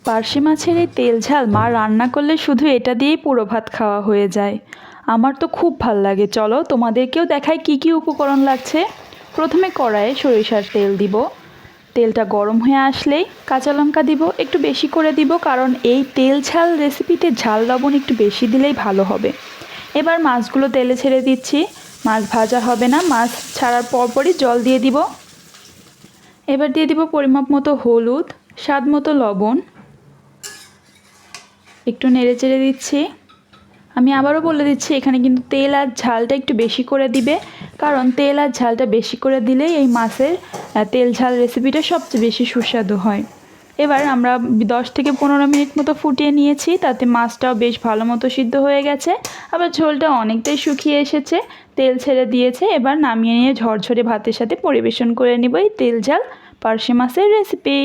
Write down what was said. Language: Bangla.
পার্শে মাছের এই তেল ঝাল মা রান্না করলে শুধু এটা দিয়েই পুরো ভাত খাওয়া হয়ে যায়। আমার তো খুব ভাল লাগে। চলো তোমাদেরকেও দেখাই কি কি উপকরণ লাগছে। প্রথমে কড়াইয়ে সরিষার তেল দিব। তেলটা গরম হয়ে আসলেই কাঁচা লঙ্কা দিব, একটু বেশি করে দিব, কারণ এই তেল ঝাল রেসিপিতে ঝাল লবণ একটু বেশি দিলেই ভালো হবে। এবার মাছগুলো তেলে ছেড়ে দিচ্ছি। মাছ ভাজা হবে না, মাছ ছাড়ার পরপরই জল দিয়ে দিব। এবার দিয়ে দিব পরিমাপ মতো হলুদ, স্বাদ মতো লবণ, একটু নেড়ে চেড়ে দিচ্ছি। আমি আবারও বলে দিচ্ছি, এখানে কিন্তু তেল আর ঝালটা একটু বেশি করে দিবে, কারণ তেল আর ঝালটা বেশি করে দিলেই এই মাছের তেল ঝাল রেসিপিটা সবচেয়ে বেশি সুস্বাদু হয়। এবার আমরা 10 থেকে 15 মিনিট মতো ফুটিয়ে নিয়েছি, তাতে মাছটাও বেশ ভালো মতো সিদ্ধ হয়ে গেছে, আবার ঝোলটা অনেকটাই শুকিয়ে এসেছে, তেল ছেড়ে দিয়েছে। এবার নামিয়ে নিয়ে ঝরঝরে ভাতের সাথে পরিবেশন করে নিব এই তেল ঝাল পার্শে মাছের রেসিপি।